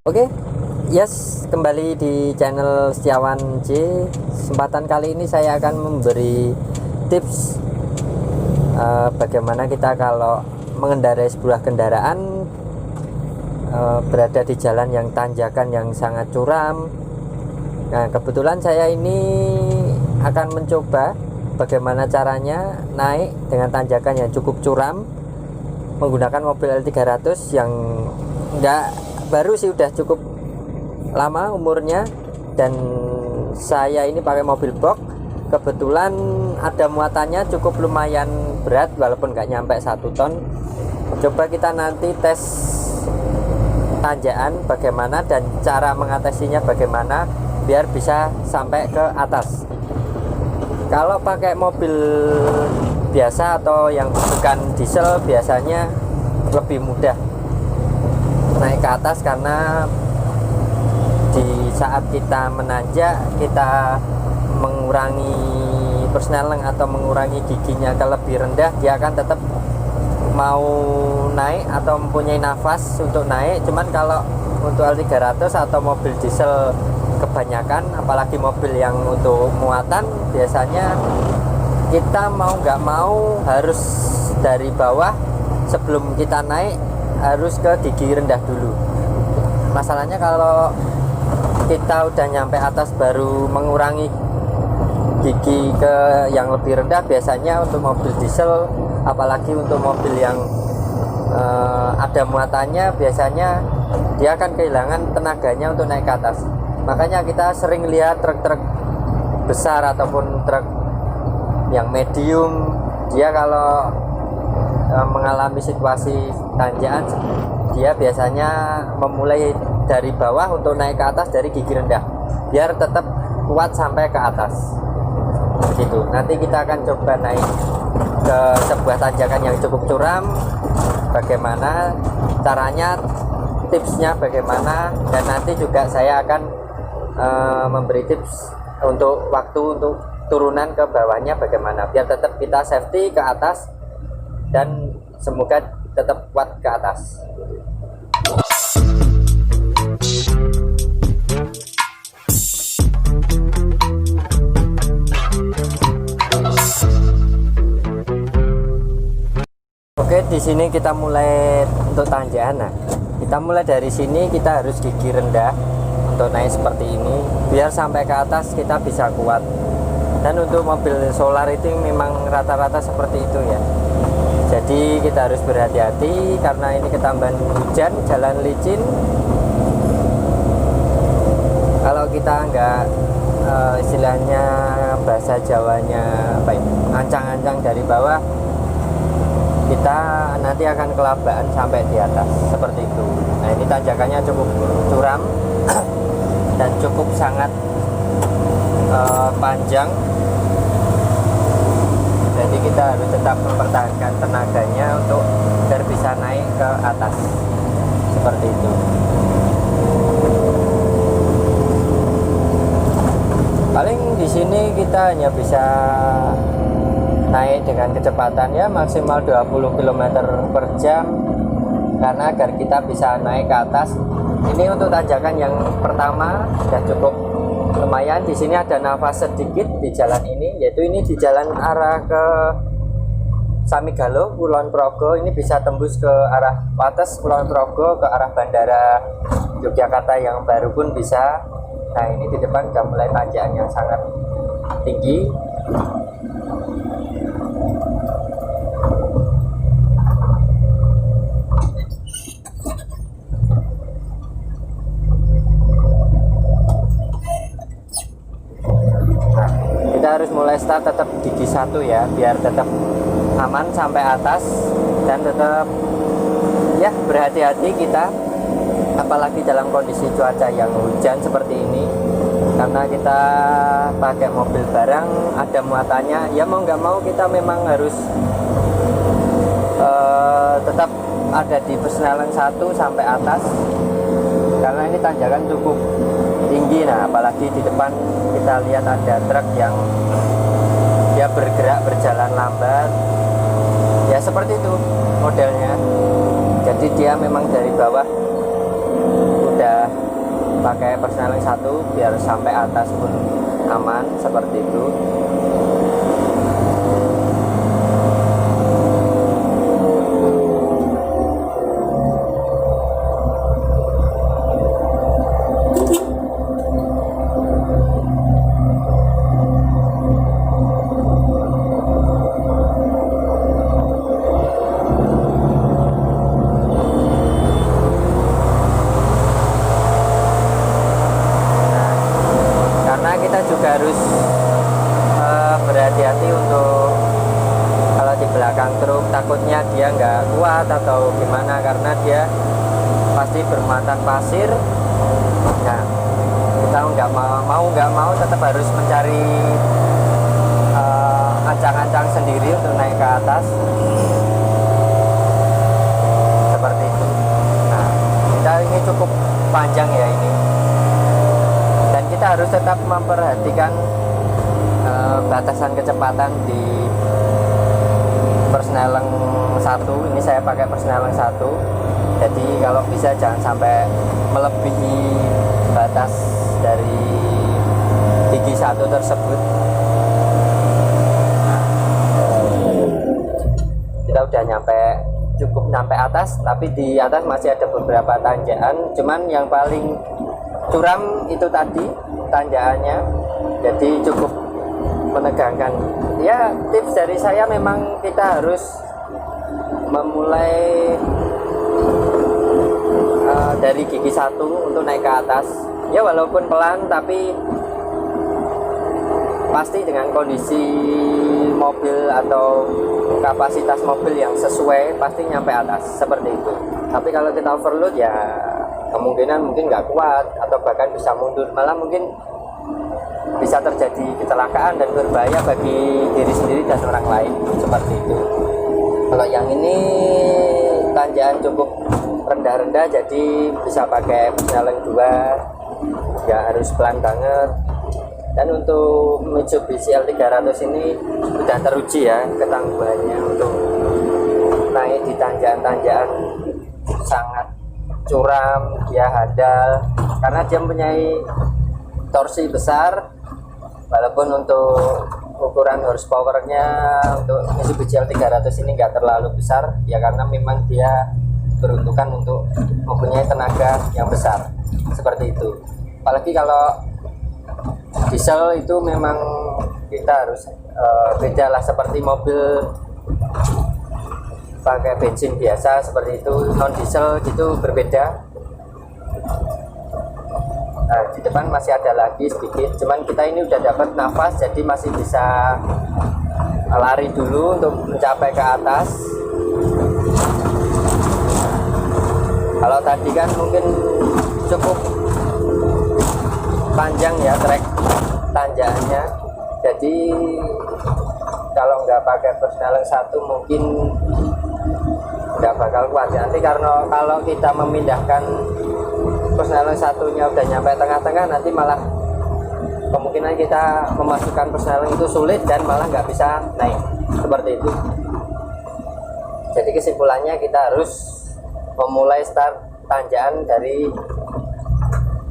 Oke, yes, kembali di channel Setiawan J. Kesempatan kali ini saya akan memberi tips bagaimana kita kalau mengendarai sebuah kendaraan berada di jalan yang tanjakan yang sangat curam. Nah, kebetulan saya ini akan mencoba bagaimana caranya naik dengan tanjakan yang cukup curam menggunakan mobil L300 yang enggak baru sih, udah cukup lama umurnya, dan saya ini pakai mobil box. Kebetulan ada muatannya cukup lumayan berat walaupun nggak nyampe 1 ton. Coba kita nanti tes tanjakan bagaimana dan cara mengatasinya bagaimana biar bisa sampai ke atas. Kalau pakai mobil biasa atau yang bukan diesel biasanya lebih mudah naik ke atas, karena di saat kita menanjak kita mengurangi persneling atau mengurangi giginya ke lebih rendah, dia akan tetap mau naik atau mempunyai nafas untuk naik. Cuman kalau untuk L300 atau mobil diesel kebanyakan, apalagi mobil yang untuk muatan, biasanya kita mau nggak mau harus dari bawah sebelum kita naik harus ke gigi rendah dulu. Masalahnya kalau kita udah nyampe atas baru mengurangi gigi ke yang lebih rendah, biasanya untuk mobil diesel apalagi untuk mobil yang ada muatannya, biasanya dia akan kehilangan tenaganya untuk naik ke atas. Makanya kita sering lihat truk-truk besar ataupun truk yang medium, dia kalau mengalami situasi tanjakan, dia biasanya memulai dari bawah untuk naik ke atas dari gigi rendah biar tetap kuat sampai ke atas begitu. Nanti kita akan coba naik ke sebuah tanjakan yang cukup curam, bagaimana caranya, tipsnya bagaimana, dan nanti juga saya akan memberi tips untuk waktu untuk turunan ke bawahnya bagaimana biar tetap kita safety ke atas dan semoga tetap kuat ke atas. Oke, di sini kita mulai untuk tanjakan. Nah, kita mulai dari sini, kita harus gigi rendah untuk naik seperti ini biar sampai ke atas kita bisa kuat. Dan untuk mobil solar itu memang rata-rata seperti itu ya. Jadi kita harus berhati-hati karena ini ketambahan hujan, jalan licin. Kalau kita nggak istilahnya bahasa Jawanya apa ya, ancang-ancang dari bawah, kita nanti akan kelabaan sampai di atas seperti itu. Nah, ini tanjakannya cukup curam dan cukup sangat panjang. Jadi kita harus tetap mempertahankan tenaganya untuk biar bisa naik ke atas seperti itu. Paling di sini kita hanya bisa naik dengan kecepatan ya maksimal 20 km per jam, karena agar kita bisa naik ke atas. Ini untuk tanjakan yang pertama sudah cukup lumayan. Di sini ada nafas sedikit di jalan ini, yaitu ini di jalan arah ke Samigalo, Kulon Progo. Ini bisa tembus ke arah Wates, Kulon Progo, ke arah Bandara Yogyakarta yang baru pun bisa. Nah, ini di depan sudah mulai tanjakan yang sangat tinggi. Kita harus mulai start tetap gigi 1 ya, biar tetap aman sampai atas dan tetap ya berhati-hati kita, apalagi dalam kondisi cuaca yang hujan seperti ini, karena kita pakai mobil barang ada muatannya ya, mau nggak mau kita memang harus tetap ada di persneling 1 sampai atas karena ini tanjakan cukup tinggi. Nah, apalagi di depan kita lihat ada truk yang dia bergerak berjalan lambat ya, seperti itu modelnya. Jadi dia memang dari bawah udah pakai persneling satu biar sampai atas pun aman seperti itu. Harus berhati-hati untuk kalau di belakang truk, takutnya dia nggak kuat atau gimana, karena dia pasti bermuatan pasir. Nah, kita nggak mau tetap harus mencari ancang-ancang sendiri untuk naik ke atas seperti itu. Nah, kita ini cukup panjang ya ini, kita harus tetap memperhatikan batasan kecepatan di persneling 1. Ini saya pakai persneling 1, jadi kalau bisa jangan sampai melebihi batas dari gigi 1 tersebut. Nah, kita udah cukup nyampe atas, tapi di atas masih ada beberapa tanjakan, cuman yang paling curam itu tadi tanjakannya, jadi cukup menegangkan. Ya, tips dari saya memang kita harus memulai dari gigi 1 untuk naik ke atas. Ya walaupun pelan, tapi pasti dengan kondisi mobil atau kapasitas mobil yang sesuai pasti nyampe atas seperti itu. Tapi kalau kita overload ya kemungkinan mungkin nggak kuat atau bahkan bisa mundur, malah mungkin bisa terjadi kecelakaan dan berbahaya bagi diri sendiri dan orang lain seperti itu. Kalau yang ini tanjakan cukup rendah-rendah, jadi bisa pakai persneling 2, nggak harus pelan banget. Dan untuk Mitsubishi L300 ini sudah teruji ya ketangguhannya untuk naik di tanjakan-tanjakan sangat curam, dia handal karena dia mempunyai torsi besar. Walaupun untuk ukuran horsepowernya untuk Mitsubishi L300 ini enggak terlalu besar ya, karena memang dia peruntukan untuk mempunyai tenaga yang besar seperti itu. Apalagi kalau diesel itu memang kita harus beda lah, seperti mobil pakai bensin biasa seperti itu, non diesel gitu berbeda. Nah, di depan masih ada lagi sedikit, cuman kita ini udah dapat nafas, jadi masih bisa lari dulu untuk mencapai ke atas. Kalau tadi kan mungkin cukup panjang ya trek tanjakannya, jadi kalau nggak pakai persneling 1 mungkin nggak bakal kuat ya. Nanti karena kalau kita memindahkan persneling 1-nya udah nyampe tengah-tengah, nanti malah kemungkinan kita memasukkan persneling itu sulit dan malah nggak bisa naik seperti itu. Jadi kesimpulannya kita harus memulai start tanjakan dari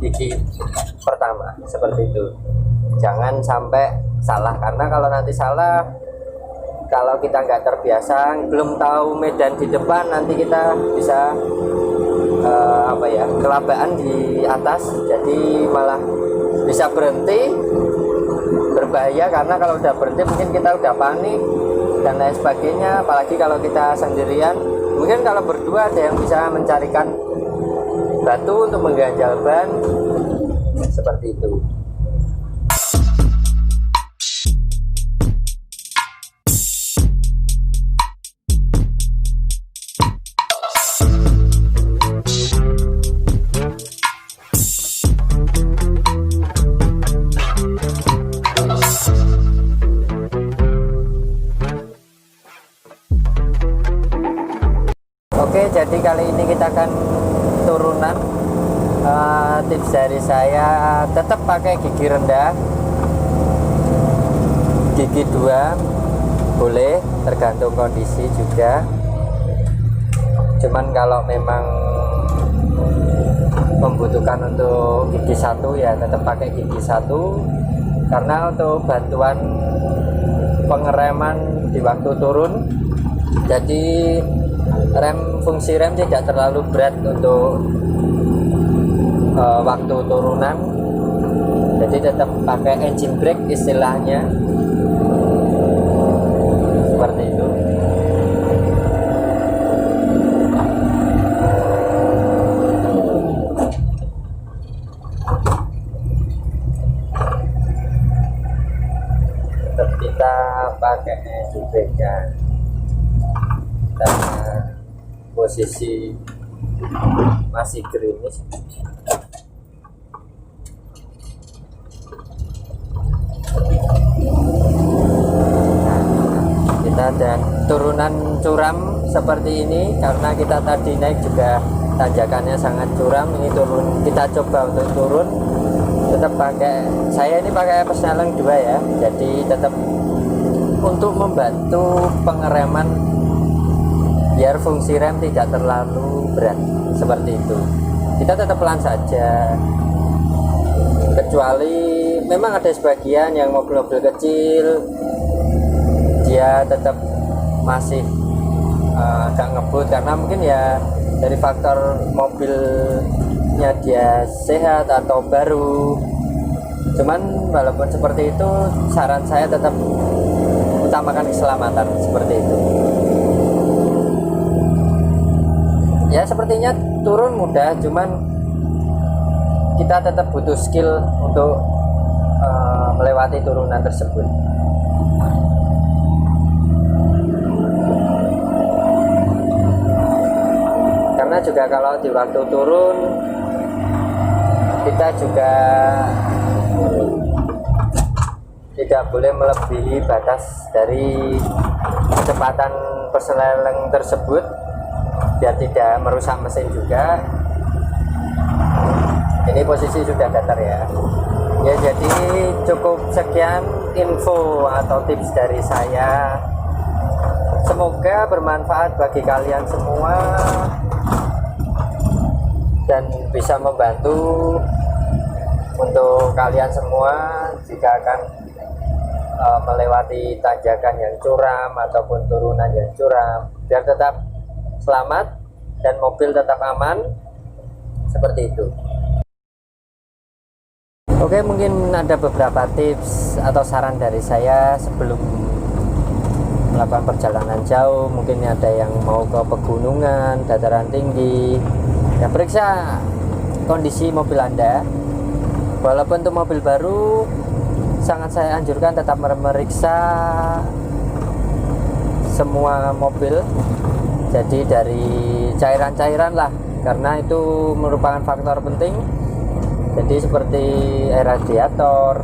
gigi pertama seperti itu. Jangan sampai salah, karena kalau nanti salah, kalau kita nggak terbiasa, belum tahu medan di depan, nanti kita bisa kelabaan di atas, jadi malah bisa berhenti, berbahaya. Karena kalau udah berhenti mungkin kita udah panik dan lain sebagainya. Apalagi kalau kita sendirian, mungkin kalau berdua ada yang bisa mencarikan batu untuk mengganjal ban seperti itu. Oke, jadi kali ini kita akan turunan. Tips dari saya tetap pakai gigi rendah, gigi 2 boleh, tergantung kondisi juga. Cuman kalau memang membutuhkan untuk gigi satu ya tetap pakai gigi satu, karena untuk bantuan pengereman di waktu turun, jadi fungsi rem tidak terlalu berat untuk waktu turunan, jadi tetap pakai engine brake istilahnya, seperti itu. Tetap kita pakai engine brake nya karena posisi masih gerimis. Dan turunan curam seperti ini karena kita tadi naik juga tanjakannya sangat curam. Ini turun, kita coba untuk turun tetap pakai, saya ini pakai Persneleng 2 ya, jadi tetap untuk membantu pengereman biar fungsi rem tidak terlalu berat, seperti itu. Kita tetap pelan saja, kecuali memang ada sebagian yang mobil-mobil kecil dia tetap masih agak ngebut karena mungkin ya dari faktor mobilnya dia sehat atau baru. Cuman walaupun seperti itu, saran saya tetap utamakan keselamatan, seperti itu. Ya sepertinya turun mudah, cuman kita tetap butuh skill untuk melewati turunan tersebut. Karena juga kalau di waktu turun kita juga tidak boleh melebihi batas dari kecepatan Persneleng tersebut biar tidak merusak mesin juga. Ini posisi sudah datar ya. Ya jadi cukup sekian info atau tips dari saya. Semoga bermanfaat bagi kalian semua dan bisa membantu untuk kalian semua jika akan melewati tanjakan yang curam ataupun turunan yang curam, biar tetap selamat dan mobil tetap aman, seperti itu. Oke, mungkin ada beberapa tips atau saran dari saya sebelum melakukan perjalanan jauh. Mungkin ada yang mau ke pegunungan, dataran tinggi, ya periksa kondisi mobil Anda. Walaupun untuk mobil baru, sangat saya anjurkan tetap memeriksa semua mobil, jadi dari cairan-cairan lah, karena itu merupakan faktor penting. Jadi seperti air radiator,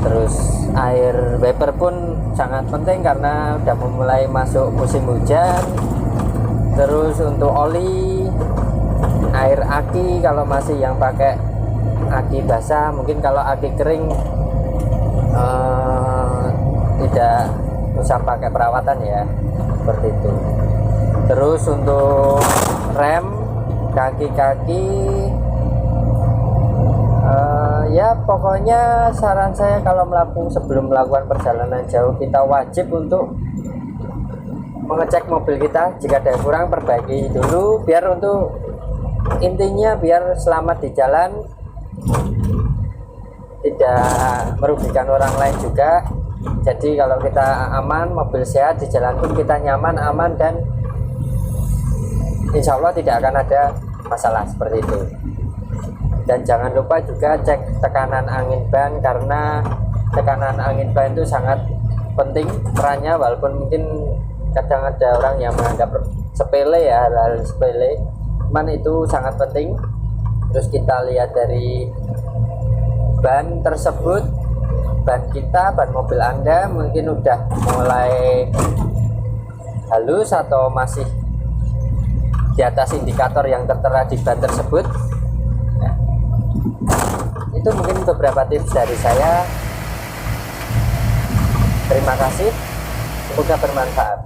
terus air wiper pun sangat penting karena udah mulai masuk musim hujan. Terus untuk oli, air aki kalau masih yang pakai aki basah, mungkin kalau aki kering tidak usah pakai perawatan ya, seperti itu. Terus untuk rem, kaki-kaki, ya pokoknya saran saya kalau sebelum melakukan perjalanan jauh, kita wajib untuk mengecek mobil kita. Jika ada yang kurang, perbaiki dulu, biar untuk intinya biar selamat di jalan, tidak merugikan orang lain juga. Jadi kalau kita aman, mobil sehat, di jalan pun kita nyaman, aman, dan insya Allah tidak akan ada masalah, seperti itu. Dan jangan lupa juga cek tekanan angin ban, karena tekanan angin ban itu sangat penting perannya, walaupun mungkin kadang ada orang yang menganggap sepele ya, hal-hal sepele, cuman itu sangat penting. Terus kita lihat dari ban tersebut, ban kita, ban mobil Anda mungkin udah mulai halus atau masih di atas indikator yang tertera di ban tersebut. Nah, itu mungkin beberapa tips dari saya. Terima kasih, semoga bermanfaat.